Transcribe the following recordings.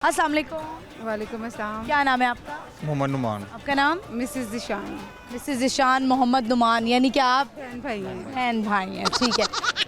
अस्सलाम वालेकुम। वालेकुम अस्सलाम। क्या नाम है आपका? मोहम्मद नुमान। आपका नाम? मिसेस दिशान। मिसेस जिशान मोहम्मद नुमान, यानी कि आप बहन भाई हैं। बहन भाई हैं। ठीक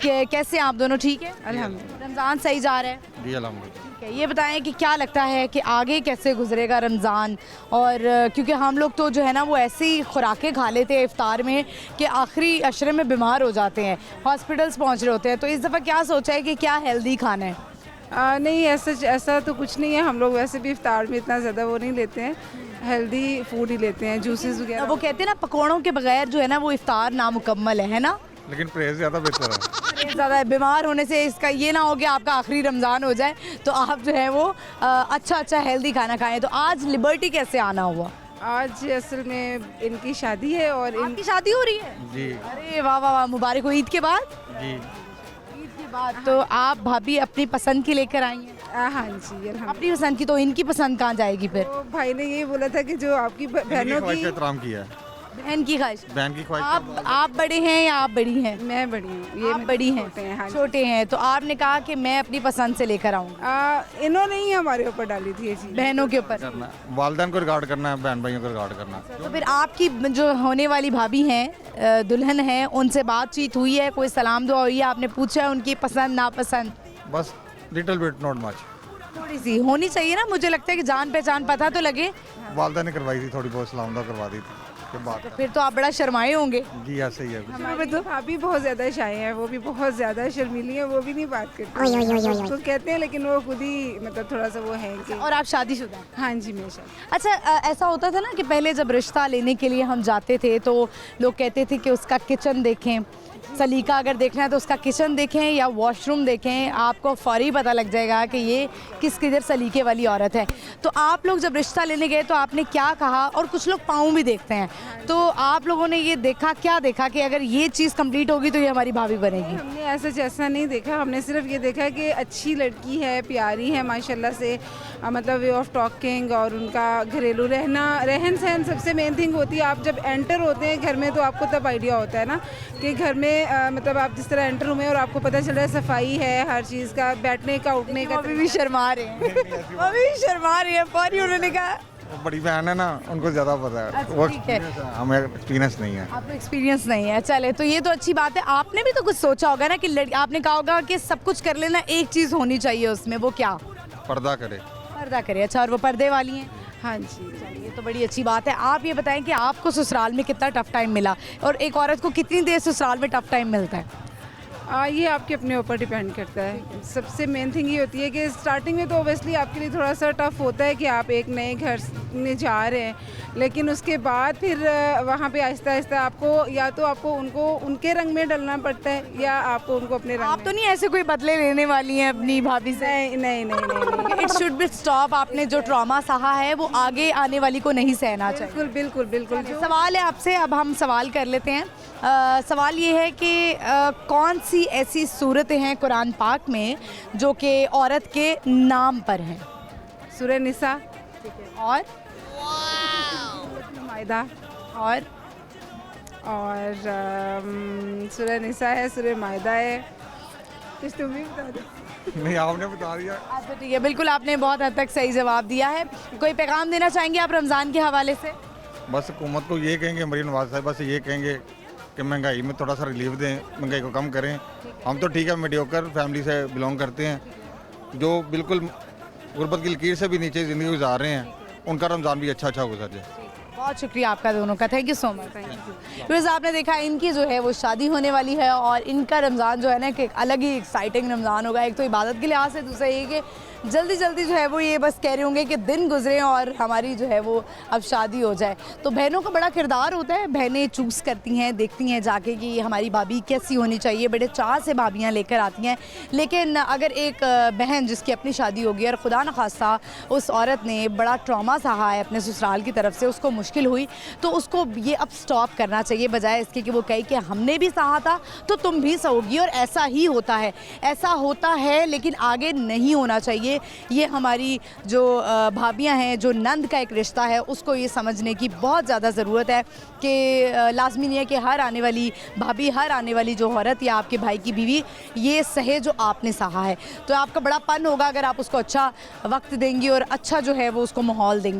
है। कैसे हैं आप दोनों? ठीक है अल्हम्दुलिल्लाह। रमज़ान सही जा रहा है? जी अल्हम्दुलिल्लाह। ठीक है, ये बताएं कि क्या लगता है कि आगे कैसे गुजरेगा रमज़ान? और क्योंकि हम लोग तो जो है ना वो ऐसी खुराकें खा लेते हैं इफ्तार में कि आखिरी अशरे में बीमार हो जाते हैं, हॉस्पिटल्स पहुंच रहे होते हैं। तो इस दफ़ा क्या सोचा है कि क्या हेल्दी खाना है? नहीं, ऐसा तो कुछ नहीं है। हम लोग वैसे भी इफ्तार में इतना ज़्यादा वो नहीं लेते हैं, हेल्दी फूड ही लेते हैं, जूसेस वगैरह। वो कहते हैं ना पकौड़ों के बगैर जो है ना वो इफ्तार नामुकम्मल है ना? लेकिन परहेज ज़्यादा बेहतर है। ज़्यादा बीमार होने से इसका ये ना हो कि आपका आखिरी रमज़ान हो जाए, तो आप जो है वो अच्छा हेल्दी खाना खाएं। तो आज लिबर्टी कैसे आना हुआ? आज असल में इनकी शादी है और आपकी शादी हो रही है? जी अरे वाह वाह वाह, मुबारक हो। ईद के बाद? जी। ईद के बाद तो आप भाभी अपनी पसंद की लेकर आई हैं? हाँ जी अल्हम्दुलिल्लाह। अपनी पसंद की, तो इनकी पसंद कहाँ जाएगी फिर? तो भाई ने ये बोला था कि जो आपकी बहनों ख्वाहिश की। का एहतराम किया है। बहन की ख्वाहिश? बहन की ख्वाहिश आप बड़े हैं या आप बड़ी हैं? मैं बड़ी हूँ, आप मेरे बड़ी छोटे हैं। हाँ जी। छोटे हैं, तो आपने कहा कि मैं अपनी पसंद से लेकर आऊँगी इन्होंने ही हमारे ऊपर डाली थी ये चीज़। बहनों के ऊपर। करना है, वालदैन को रिगार्ड करना है, बहन भाइयों को रिगार्ड करना है। तो फिर आपकी जो होने वाली भाभी हैं, दुल्हन हैं, उनसे बातचीत हुई है? कोई सलाम दुआ हुई है? आपने पूछा है उनकी पसंद नापसंद? बस लिटिल बिट, नॉट मच। थोड़ी सी होनी चाहिए ना, मुझे लगता है कि जान पहचान पता तो लगे। वालदा ने करवाई थी, थोड़ी बहुत सलाम दुआ करवा दी थी के बाद। फिर तो आप बड़ा शर्माए होंगे। जी ऐसे ही है कुछ। हमारी भाभी बहुत ज़्यादा शाय है, वो भी बहुत ज़्यादा शर्मीली है, वो भी नहीं बात करती। तो कहते हैं लेकिन वो खुद ही मतलब थोड़ा सा वो है कि। और आप शादीशुदा हैं? हाँ जी मेशा। अच्छा, ऐसा होता था ना कि पहले जब रिश्ता लेने के लिए हम जाते थे तो लोग कहते थे कि उसका किचन देखें, सलीका अगर देखना है तो उसका किचन देखें या वॉशरूम देखें, आपको फौरी पता लग जाएगा कि ये किधर सलीके वाली औरत है। तो आप लोग जब रिश्ता लेने गए तो आपने क्या कहा? और कुछ लोग पाँव भी देखते हैं, तो आप लोगों ने ये देखा, क्या देखा कि अगर ये चीज़ कंप्लीट होगी तो ये हमारी भाभी बनेगी? हमने ऐसा नहीं देखा, हमने सिर्फ ये देखा कि अच्छी लड़की है, प्यारी है माशाल्लाह से, मतलब वे ऑफ टॉकिंग और उनका घरेलू रहन सहन सबसे मेन थिंग होती है। आप जब एंटर होते हैं घर में तो आपको तब आइडिया होता है ना कि घर में मतलब आप जिस तरह एंटर हुए और आपको पता चल रहा है सफाई है, हर चीज़ का, बैठने का, उठने का। अभी भी शर्मा रहे हैं, अभी भी शर्मा रही है। फौरी उन्होंने कहा वो बड़ी बहन है ना, उनको ज़्यादा पता है। अच्छा, वो ठीक है। experience है, हमें एक्सपीरियंस नहीं है। आपको एक्सपीरियंस नहीं है, चले तो ये तो अच्छी बात है। आपने भी तो कुछ सोचा होगा ना कि आपने कहा होगा कि सब कुछ कर लेना, एक चीज़ होनी चाहिए उसमें, वो क्या? पर्दा करे। पर्दा करे। अच्छा, और वो पर्दे वाली हैं? हाँ जी। ये तो बड़ी अच्छी बात है। आप ये बताएं कि आपको ससुराल में कितना टफ टाइम मिला, और एक औरत को कितनी देर ससुराल में टफ टाइम मिलता है? ये आपके अपने ऊपर डिपेंड करता है। सबसे मेन थिंग ये होती है कि स्टार्टिंग में तो ओबियसली आपके लिए थोड़ा सा टफ होता है कि आप एक नए घर में जा रहे हैं, लेकिन उसके बाद फिर वहाँ पे आहिस्ता आहिस्ता आपको या तो आपको उनके रंग में डलना पड़ता है या आपको उनको अपने रंग आप तो नहीं ऐसे कोई बदले लेने वाली हैं अपनी भाभी से? नहीं। It should be stop. आपने जो ट्रॉमा सहा है वो आगे आने वाली को नहीं सहना चाहिए। बिल्कुल। सवाल है आपसे, अब हम सवाल कर लेते हैं। सवाल ये है कि कौन सी ऐसी सूरतें हैं कुरान पाक में जो कि औरत के नाम पर हैं? सूरह निसा और मायदा और सूरह निसा है, सूरह मायदा है। कुछ तुम भी बता दो। नहीं, आपने बता दिया। अच्छा ठीक है, बिल्कुल आपने बहुत हद तक सही जवाब दिया है। कोई पैगाम देना चाहेंगे आप रमज़ान के हवाले से? बस हुकूमत को ये कहेंगे, मरीन नवाज साहिबा से ये कहेंगे कि महंगाई में थोड़ा सा रिलीफ दें, महंगाई को कम करें। हम तो ठीक है, मीडियोकर फैमिली से बिलोंग करते हैं, जो बिल्कुल गुर्बत की लकीर से भी नीचे ज़िंदगी गुजार रहे हैं, उनका रमज़ान भी अच्छा गुजर जाए। बहुत शुक्रिया आपका दोनों का, थैंक यू सो मच। फिर आपने देखा इनकी जो है वो शादी होने वाली है, और इनका रमज़ान जो है ना कि अलग ही एक्साइटिंग रमज़ान होगा। एक तो इबादत के लिहाज से, दूसरा ये कि जल्दी जो है वो ये बस कह रहे होंगे कि दिन गुजरे और हमारी जो है वो अब शादी हो जाए। तो बहनों का बड़ा किरदार होता है, बहनें चूज़ करती हैं, देखती हैं जाके कि हमारी भाभी कैसी होनी चाहिए, बड़े चाह से भाभियाँ लेकर आती हैं। लेकिन अगर एक बहन जिसकी अपनी शादी होगी और खुदा न खास्ता उस औरत ने बड़ा ट्रॉमा सहा है अपने ससुराल की तरफ से, उसको मुश्किल हुई, तो उसको ये अब स्टॉप करना चाहिए, बजाय इसके कि वो कहे कि हमने भी सहा था तो तुम भी सहोगी। और ऐसा ही होता है, ऐसा होता है, लेकिन आगे नहीं होना चाहिए। चाहिए। ये हमारी जो भाभियाँ हैं, जो नंद का एक रिश्ता है, उसको ये समझने की बहुत ज़्यादा ज़रूरत है कि लाजमी नहीं है कि हर आने वाली भाभी, हर आने वाली जो औरत या आपके भाई की बीवी ये सहे जो आपने सहा है। तो आपका बड़ा पन होगा अगर आप उसको अच्छा वक्त देंगी और अच्छा जो है वो उसको माहौल देंगी।